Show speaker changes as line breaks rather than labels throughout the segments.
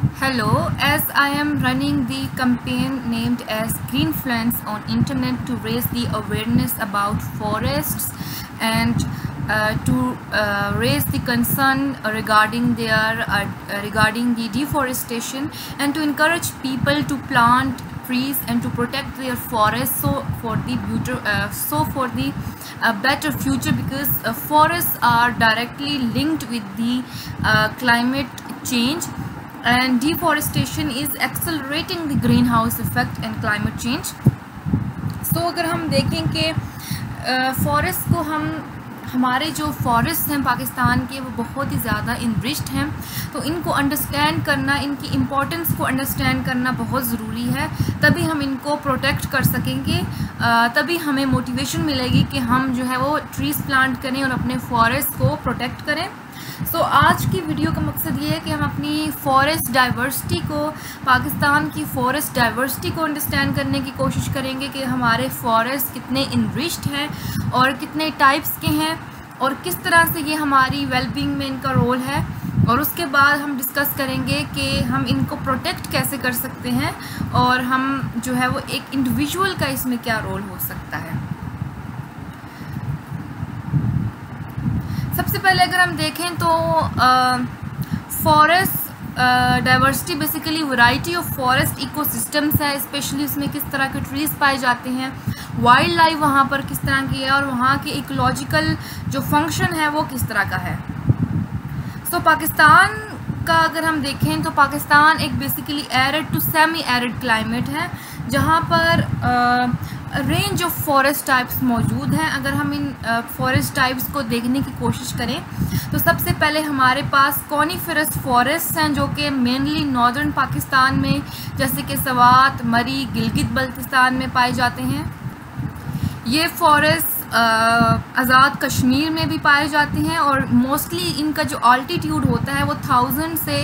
Hello, as I am running the campaign named as Greenfluence on internet to raise the awareness about forests and to raise the concern regarding the deforestation and to encourage people to plant trees and to protect their forests for the better future, because forests are directly linked with the climate change, and deforestation is accelerating the greenhouse effect and climate change. So अगर हम देखें कि forest को हमारे जो forest हैं पाकिस्तान के वो बहुत ही ज़्यादा इनरिच्ड हैं, तो इनको अंडरस्टैंड करना, इनकी इम्पोर्टेंस को अंडरस्टैंड करना बहुत ज़रूरी है। तभी हम इनको प्रोटेक्ट कर सकेंगे, तभी हमें मोटिवेशन मिलेगी कि हम जो है वो ट्रीज़ प्लांट करें और अपने फॉरेस्ट को प्रोटेक्ट करें। सो आज की वीडियो का मकसद ये है कि हम अपनी फॉरेस्ट डाइवर्सिटी को, पाकिस्तान की फॉरेस्ट डाइवर्सिटी को अंडरस्टैंड करने की कोशिश करेंगे कि हमारे फॉरेस्ट कितने इनरिच्ड हैं और कितने टाइप्स के हैं और किस तरह से ये हमारी वेलबींग में इनका रोल है। और उसके बाद हम डिस्कस करेंगे कि हम इनको प्रोटेक्ट कैसे कर सकते हैं और हम जो है वो एक इंडिविजुअल का इसमें क्या रोल हो सकता है। सबसे पहले अगर हम देखें तो forest diversity basically variety of forest ecosystems है, स्पेशली उसमें किस तरह के ट्रीज़ पाए जाते हैं, वाइल्ड लाइफ वहाँ पर किस तरह की है और वहाँ के इकोलॉजिकल जो फंक्शन है वो किस तरह का है। सो पाकिस्तान का अगर हम देखें तो पाकिस्तान एक basically arid to semi arid climate है, जहाँ पर रेंज ऑफ फॉरेस्ट टाइप्स मौजूद हैं। अगर हम इन फॉरेस्ट टाइप्स को देखने की कोशिश करें तो सबसे पहले हमारे पास कॉनिफेरस फॉरेस्ट हैं, जो कि मेनली नॉर्दर्न पाकिस्तान में जैसे कि सवात, मरी, गिलगित बल्तिस्तान में पाए जाते हैं। ये फॉरेस्ट आज़ाद कश्मीर में भी पाए जाते हैं और मोस्टली इनका जो ऑल्टीट्यूड होता है वो 1000 से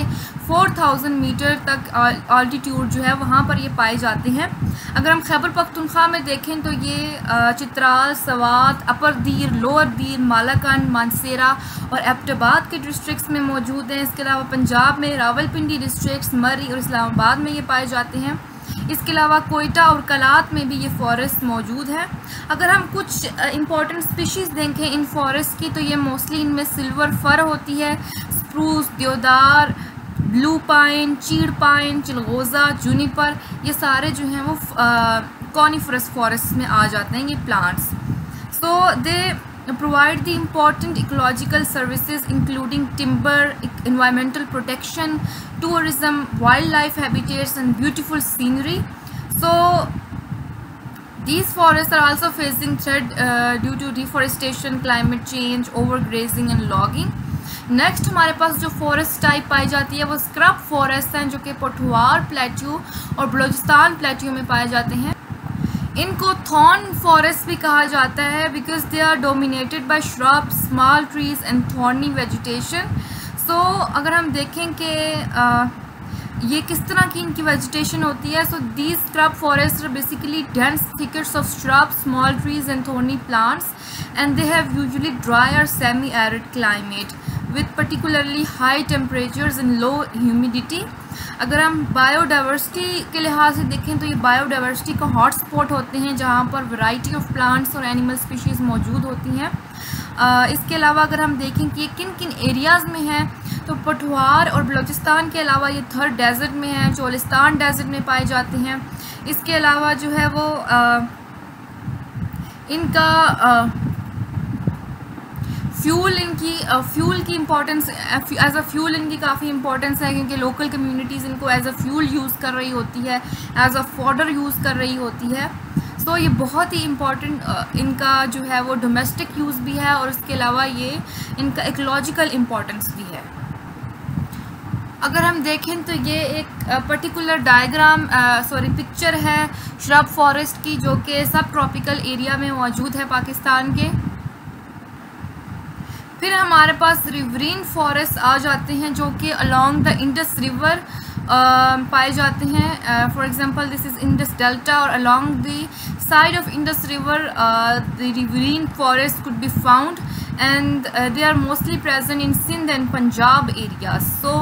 4000 मीटर तक ऑल्टीट्यूड जो है वहाँ पर ये पाए जाते हैं। अगर हम खैबर पख्तूनख्वा में देखें तो ये चित्राल, सवात, अपर दीर, लोअर दीर, मालाकंड, मानसेरा और एबटाबाद के डिस्ट्रिक्ट्स में मौजूद हैं। इसके अलावा पंजाब में रावलपिंडी डिस्ट्रिक्ट्स, मरी और इस्लामाबाद में ये पाए जाते हैं। इसके अलावा कोयटा और कलात में भी ये फॉरेस्ट मौजूद है। अगर हम कुछ इंपॉर्टेंट स्पीशीज़ देखें इन फॉरेस्ट की तो ये मोस्टली इनमें सिल्वर फर होती है, स्प्रूस, देवदार, ब्लू पाइन, चीड़ पाइन, चिलगोज़ा, जूनिपर, ये सारे जो हैं वो कॉनिफरस फॉरेस्ट में आ जाते हैं, ये plants. So they provide the important ecological services including timber, environmental protection, tourism, wildlife habitats and beautiful scenery. So these forests are also facing threat due to deforestation, climate change, overgrazing and logging. Next हमारे पास जो forest type पाई जाती है वो scrub forest हैं, जो कि Pothwar plateau और Balochistan plateau में पाए जाते हैं। इनको थॉर्न फॉरेस्ट भी कहा जाता है because they are dominated by shrub, small trees and thorny vegetation. So अगर हम देखें कि ये किस तरह की इनकी वेजिटेशन होती है, so these scrub forest are basically dense thickets of shrub, small trees and thorny plants and they have usually dry और semi arid climate with particularly high temperatures and low humidity. अगर हम biodiversity के लिहाज से देखें तो ये biodiversity का हॉट स्पॉट होते हैं, जहाँ पर वैरायटी ऑफ प्लांट्स और एनिमल स्पीशीज़ मौजूद होती हैं। इसके अलावा अगर हम देखें कि ये किन किन एरियाज़ में हैं तो पोठवार और बलूचिस्तान के अलावा ये थर डेजर्ट में है, चोलिस्तान डेजर्ट में पाए जाते हैं। इसके अलावा जो है वो इनका फ्यूल की इम्पोर्टेंस, एज अ फ्यूल इनकी काफ़ी इम्पोर्टेंस है, क्योंकि लोकल कम्युनिटीज़ इनको एज अ फ्यूल यूज़ कर रही होती है, एज अ फॉडर यूज़ कर रही होती है। सो ये बहुत ही इम्पॉर्टेंट इनका जो है वो डोमेस्टिक यूज़ भी है और इसके अलावा ये इनका इकोलॉजिकल इम्पोर्टेंस भी है। अगर हम देखें तो ये एक पर्टिकुलर पिक्चर है श्रब फॉरेस्ट की, जो कि सब ट्रॉपिकल एरिया में मौजूद है पाकिस्तान के। फिर हमारे पास रिवरीन फॉरेस्ट आ जाते हैं, जो कि अलॉन्ग द इंडस रिवर पाए जाते हैं। For example this is Indus delta और along the side of Indus river the riverine forest could be found and they are mostly present in Sindh and Punjab areas. So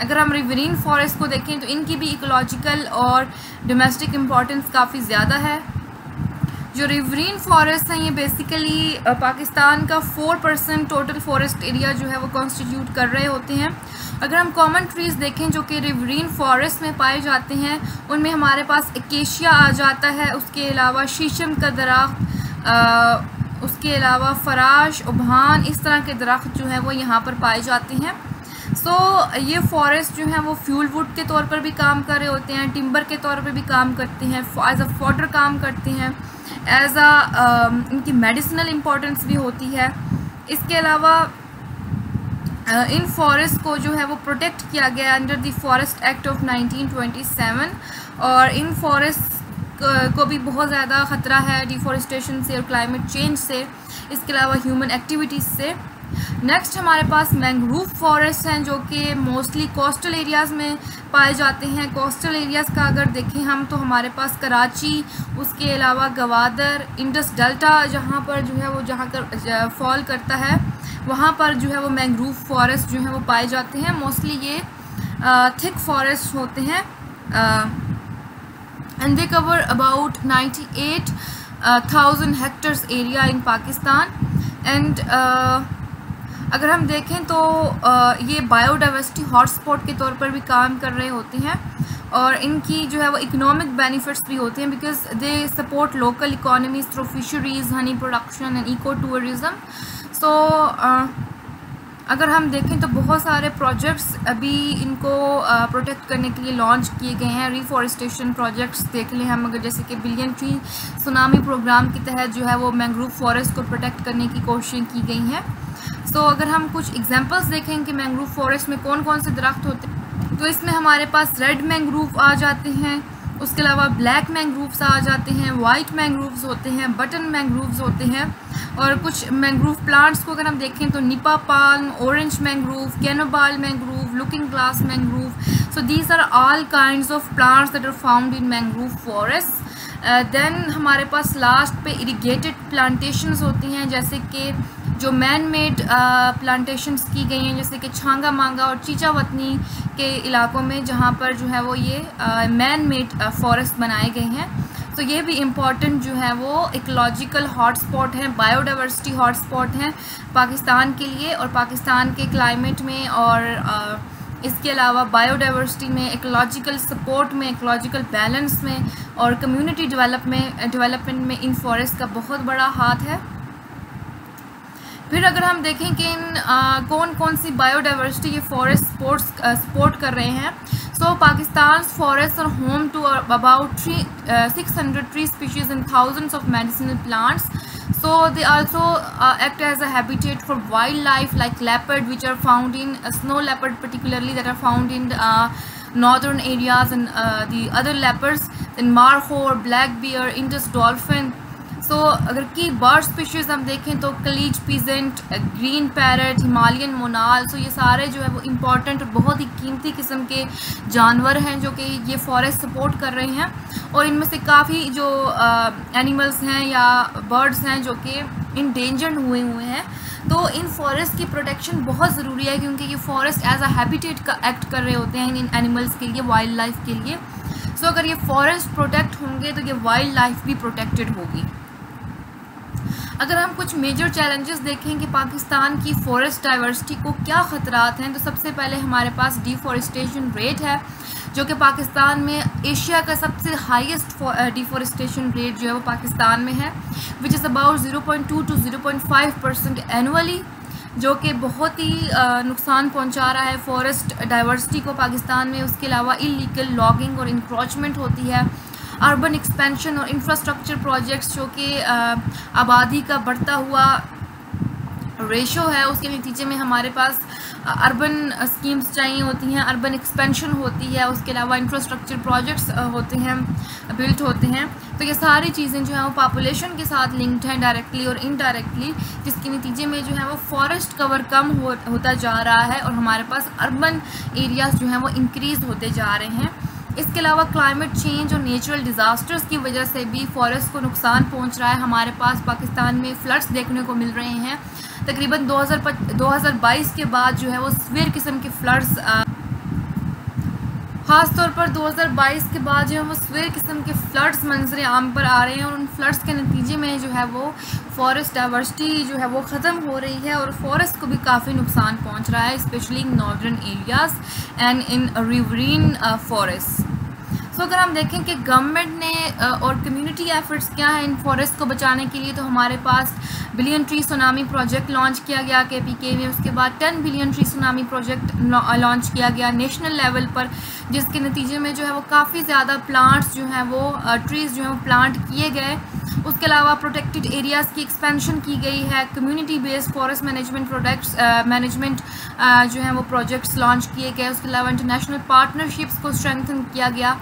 अगर हम रिवरीन फॉरेस्ट को देखें तो इनकी भी इकोलॉजिकल और डोमेस्टिक इम्पोर्टेंस काफ़ी ज़्यादा है। जो रिवरीन फॉरेस्ट हैं ये बेसिकली पाकिस्तान का 4% टोटल फॉरेस्ट एरिया जो है वो कॉन्स्टिट्यूट कर रहे होते हैं। अगर हम कॉमन ट्रीज़ देखें जो कि रिवरीन फॉरेस्ट में पाए जाते हैं, उनमें हमारे पास एकेशिया आ जाता है, उसके अलावा शीशम का दरख्त, उसके अलावा फराश, उभान, इस तरह के दरख्त जो हैं वो यहाँ पर पाए जाते हैं। ये फॉरेस्ट जो है वो फ्यूल वुड के तौर पर भी काम कर रहे होते हैं, टिम्बर के तौर पर भी काम करते हैं, एज अ फॉडर काम करते हैं, एज इनकी मेडिसिनल इम्पोर्टेंस भी होती है। इसके अलावा इन फॉरेस्ट को जो है वो प्रोटेक्ट किया गया under the forest act of 1927, और इन फॉरेस्ट को भी बहुत ज़्यादा ख़तरा है डिफॉरेस्टेशन से और क्लाइमेट चेंज से, इसके अलावा ह्यूमन एक्टिविटीज़ से। नेक्स्ट हमारे पास मैंग्रोव फॉरेस्ट हैं जो कि मोस्टली कोस्टल एरियाज़ में पाए जाते हैं। कोस्टल एरियाज़ का अगर देखें हम तो हमारे पास कराची, उसके अलावा गवादर, इंडस डेल्टा जहाँ पर जो है वो जहाँ कर फॉल करता है वहाँ पर जो है वो मैंग्रोव फॉरेस्ट जो है वो पाए जाते हैं। मोस्टली ये थिक फॉरेस्ट होते हैं and they cover about 98,000 hectares area in Pakistan. And अगर हम देखें तो ये बायोडाइवर्सिटी हॉटस्पॉट के तौर पर भी काम कर रहे होते हैं, और इनकी जो है वो इकोनॉमिक बेनिफिट्स भी होते हैं because they support local economies through fisheries, honey production and eco tourism. अगर हम देखें तो बहुत सारे प्रोजेक्ट्स अभी इनको प्रोटेक्ट करने के लिए लॉन्च किए गए हैं। रिफॉरेस्टेशन प्रोजेक्ट्स देख लें हम, अगर जैसे कि बिलियन ट्री सुनामी प्रोग्राम के तहत जो है वो मैंग्रोव फॉरेस्ट को प्रोटेक्ट करने की कोशिशें की गई हैं। अगर हम कुछ एग्जांपल्स देखें कि मैंग्रोव फॉरेस्ट में कौन कौन से दरख्त होते हैं, तो इसमें हमारे पास रेड मैंग्रोव आ जाते हैं, उसके अलावा ब्लैक मैंग्रोव्स आ जाते हैं, वाइट मैंग्रोव्स होते हैं, बटन मैंग्रोव्स होते हैं, और कुछ मैंग्रोव प्लांट्स को अगर हम देखें तो nipa palm, orange mangrove, cannonball mangrove, looking glass mangrove. So these are all kinds of plants that are found in mangrove forest. Then हमारे पास लास्ट पे इरिगेटेड प्लांटेशंस होती हैं, जैसे कि जो मैन मेड प्लांटेशंस की गई हैं, जैसे कि छांगा मांगा और चीचावतनी के इलाकों में, जहाँ पर जो है वो ये मैन मेड फॉरेस्ट बनाए गए हैं। तो ये भी इम्पॉर्टेंट जो है वो इकोलॉजिकल हॉटस्पॉट हैं, बायोडाइवर्सिटी हॉटस्पॉट हैं पाकिस्तान के लिए, और पाकिस्तान के क्लाइमेट में और इसके अलावा बायोडाइवर्सिटी में, इकोलॉजिकल सपोर्ट में, इकोलॉजिकल बैलेंस में और कम्युनिटी डेवलपमेंट में इन फॉरेस्ट का बहुत बड़ा हाथ है। फिर अगर हम देखें कि इन कौन कौन सी बायोडाइवर्सिटी ये फॉरेस्ट सपोर्ट कर रहे हैं, so Pakistan forest are home to about 600 tree species and thousands of medicinal plants. So they also act as a habitat for wildlife like leopard, which are found in snow leopard particularly, that are found in northern areas, and the other leopards, then markhor, black bear, Indus dolphin. So अगर की bird species हम देखें तो कलीज peasant, green parrot, Himalayan मोनाल, सो ये सारे जो है वो इम्पॉर्टेंट और बहुत ही कीमती किस्म के जानवर हैं जो कि ये फॉरेस्ट सपोर्ट कर रहे हैं. और इनमें से काफ़ी जो एनिमल्स हैं या बर्ड्स हैं जो कि इंडेंजर्ड हुए हैं. तो इन फॉरेस्ट की प्रोटेक्शन बहुत ज़रूरी है क्योंकि ये फॉरेस्ट एज अ हैबिटेट का एक्ट कर रहे होते हैं इन एनिमल्स के लिए, वाइल्ड लाइफ के लिए. सो अगर ये फॉरेस्ट प्रोटेक्ट होंगे तो ये वाइल्ड लाइफ भी प्रोटेक्टेड होगी. अगर हम कुछ मेजर चैलेंजेस देखें कि पाकिस्तान की फॉरेस्ट डाइवर्सिटी को क्या ख़तरात हैं, तो सबसे पहले हमारे पास डिफॉरेस्टेशन रेट है जो कि पाकिस्तान में एशिया का सबसे हाईएस्ट डिफॉरेस्टेशन रेट जो है वो पाकिस्तान में है, which is about 0.2 to 0.5% annually, जो कि बहुत ही नुकसान पहुंचा रहा है फॉरेस्ट डाइवर्सिटी को पाकिस्तान में. उसके अलावा इलीगल लॉगिंग और इंक्रोचमेंट होती है. अर्बन एक्सपेंशन और इंफ्रास्ट्रक्चर प्रोजेक्ट्स जो कि आबादी का बढ़ता हुआ रेशो है, उसके नतीजे में हमारे पास अर्बन स्कीम्स चाहिए होती हैं, अर्बन एक्सपेंशन होती है, उसके अलावा इंफ्रास्ट्रक्चर प्रोजेक्ट्स होते हैं, बिल्ट होते हैं. तो ये सारी चीज़ें जो हैं वो पॉपुलेशन के साथ लिंक्ड हैं डायरेक्टली और इनडायरेक्टली, जिसके नतीजे में जो है वो फॉरेस्ट कवर कम होता जा रहा है और हमारे पास अर्बन एरियाज़ जो हैं वो इंक्रीज़ होते जा रहे हैं. इसके अलावा क्लाइमेट चेंज और नेचुरल डिज़ास्टर्स की वजह से भी फॉरेस्ट को नुकसान पहुंच रहा है. हमारे पास पाकिस्तान में फ्लड्स देखने को मिल रहे हैं. तकरीबन 2022 के बाद जो है वो सीवियर किस्म के फ्लड्स ख़ास तौर पर 2022 के बाद जो है वो स्वेर किस्म के फ्लड्स मंजर आम पर आ रहे हैं और उन फ्लड्स के नतीजे में जो है वो फॉरेस्ट डाइवर्सिटी जो है वो ख़त्म हो रही है और फॉरेस्ट को भी काफ़ी नुकसान पहुंच रहा है, specially in northern areas and in riverine forest. So अगर हम देखें कि गवर्नमेंट ने और कम्युनिटी एफर्ट्स क्या हैं इन फॉरेस्ट को बचाने के लिए, तो हमारे पास billion tree tsunami project launch किया गया KPK में। उसके बाद 10 billion tree tsunami project launch किया गया नेशनल लेवल पर, जिसके नतीजे में जो है वो काफ़ी ज़्यादा प्लांट्स जो हैं वो ट्रीज़ जो हैं वो प्लांट किए गए। उसके अलावा प्रोटेक्टेड एरियाज़ की एक्सपेंशन की गई है, community based forest management products management जो है वो प्रोजेक्ट्स लॉन्च किए गए। उसके अलावा इंटरनेशनल पार्टनरशिप्स को स्ट्रेंथन किया गया।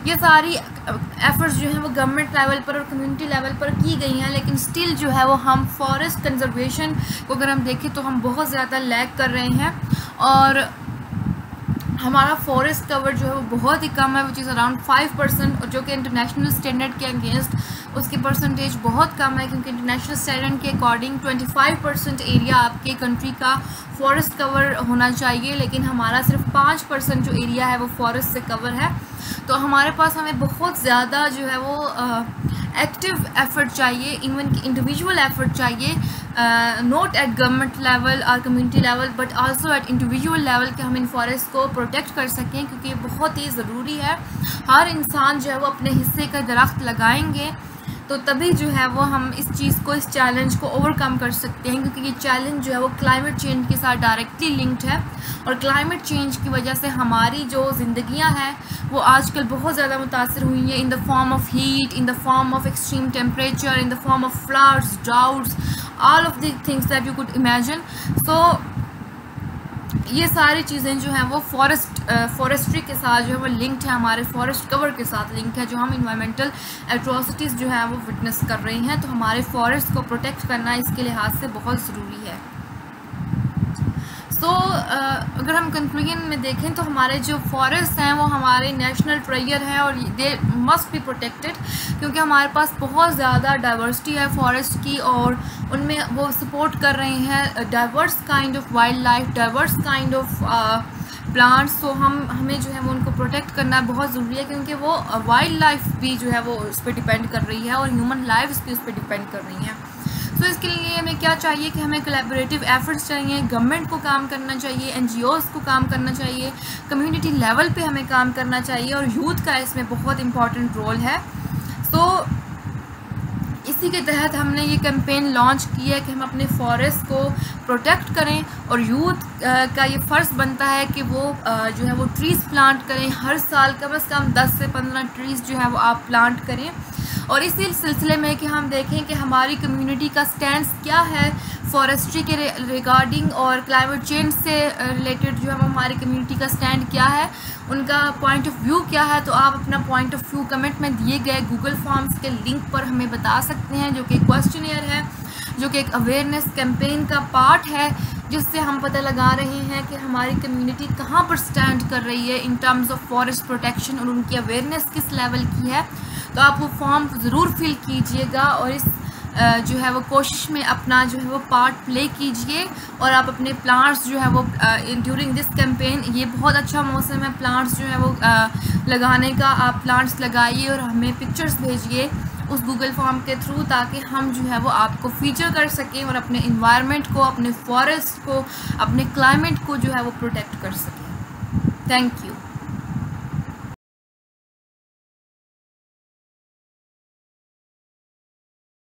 ये सारी एफर्ट्स जो हैं वो गवर्नमेंट लेवल पर और कम्युनिटी लेवल पर की गई हैं, लेकिन स्टिल जो है वो हम फॉरेस्ट कंजर्वेशन को अगर हम देखें तो हम बहुत ज़्यादा लैग कर रहे हैं और हमारा फॉरेस्ट कवर जो है वो बहुत ही कम है, विच इज़ अराउंड 5%, जो कि इंटरनेशनल स्टैंडर्ड के अगेंस्ट उसकी परसेंटेज बहुत कम है, क्योंकि इंटरनेशनल स्टैंडर्ड के अकॉर्डिंग 25% एरिया आपके कंट्री का फॉरेस्ट कवर होना चाहिए, लेकिन हमारा सिर्फ 5% जो एरिया है वो फॉरेस्ट से कवर है। तो हमारे पास हमें बहुत ज़्यादा जो है वो एक्टिव एफर्ट चाहिए, इवन कि इंडिविजुअल एफर्ट चाहिए, नॉट एट गवर्नमेंट लेवल और community level but also at individual level कि हम इन फॉरेस्ट को प्रोटेक्ट कर सकें, क्योंकि ये बहुत ही ज़रूरी है। हर इंसान जो है वो अपने हिस्से का दरख्त लगाएंगे तो तभी जो है वो हम इस चीज़ को, इस चैलेंज को ओवरकम कर सकते हैं, क्योंकि ये चैलेंज जो है वो क्लाइमेट चेंज के साथ डायरेक्टली लिंक्ड है और क्लाइमेट चेंज की वजह से हमारी जो ज़िंदगियां हैं वो आजकल बहुत ज़्यादा मुतासर हुई हैं, in the form of heat, in the form of extreme temperature, in the form of floods, droughts, all of the things that you could imagine. So ये सारी चीज़ें जो हैं वो फॉरेस्ट्री के साथ जो है वो लिंक्ड है, हमारे फॉरेस्ट कवर के साथ लिंक है, जो हम इन्वायरमेंटल एट्रोसिटीज़ जो है वो विटनेस कर रहे हैं। तो हमारे फॉरेस्ट को प्रोटेक्ट करना इसके लिहाज से बहुत ज़रूरी है। अगर हम कंक्लूजन में देखें तो हमारे जो फॉरेस्ट हैं वो हमारे नेशनल ट्रेजर हैं और दे मस्ट बी प्रोटेक्टेड, क्योंकि हमारे पास बहुत ज़्यादा डाइवर्सिटी है फॉरेस्ट की और उनमें वो सपोर्ट कर रहे हैं diverse kind of wild life, diverse kind of plants. तो हमें जो है वो उनको प्रोटेक्ट करना बहुत ज़रूरी है, क्योंकि वो वाइल्ड लाइफ भी जो है वो उस पर डिपेंड कर रही है और ह्यूमन लाइफ्स भी उस पर डिपेंड कर रही हैं। तो इसके लिए हमें क्या चाहिए कि हमें कोलैबोरेटिव एफर्ट्स चाहिए, गवर्नमेंट को काम करना चाहिए, NGOs को काम करना चाहिए, कम्युनिटी लेवल पे हमें काम करना चाहिए और यूथ का इसमें बहुत इम्पॉर्टेंट रोल है। तो इसी के तहत हमने ये कैंपेन लॉन्च की है कि हम अपने फॉरेस्ट को प्रोटेक्ट करें और यूथ का ये फ़र्ज़ बनता है कि वो जो है वो ट्रीज़ प्लांट करें। हर साल कम से कम 10 से 15 ट्रीज़ जो है वो आप प्लांट करें। और इसी सिलसिले में कि हम देखें कि हमारी कम्युनिटी का स्टैंड क्या है फॉरेस्ट्री के रिगार्डिंग और क्लाइमेट चेंज से रिलेटेड जो है हमारी कम्युनिटी का स्टैंड क्या है, उनका पॉइंट ऑफ व्यू क्या है। तो आप अपना पॉइंट ऑफ व्यू कमेंट में दिए गए गूगल फॉर्म्स के लिंक पर हमें बता सकते हैं, जो कि क्वेश्चनियर है, जो कि एक अवेयरनेस कैंपेन का पार्ट है, जिससे हम पता लगा रहे हैं कि हमारी कम्युनिटी कहाँ पर स्टैंड कर रही है in terms of forest protection और उनकी अवेयरनेस किस लेवल की है। तो आप वो फॉर्म ज़रूर फिल कीजिएगा और इस जो है वो कोशिश में अपना जो है वो पार्ट प्ले कीजिए और आप अपने प्लांट्स जो है वो ड्यूरिंग दिस कैंपेन, ये बहुत अच्छा मौसम है प्लांट्स जो है वो लगाने का, आप प्लांट्स लगाइए और हमें पिक्चर्स भेजिए उस गूगल फॉर्म के थ्रू, ताकि हम जो है वो आपको फीचर कर सकें और अपने इन्वायरमेंट को, अपने फॉरेस्ट को, अपने क्लाइमेट को जो है वो प्रोटेक्ट कर सकें। Thank you.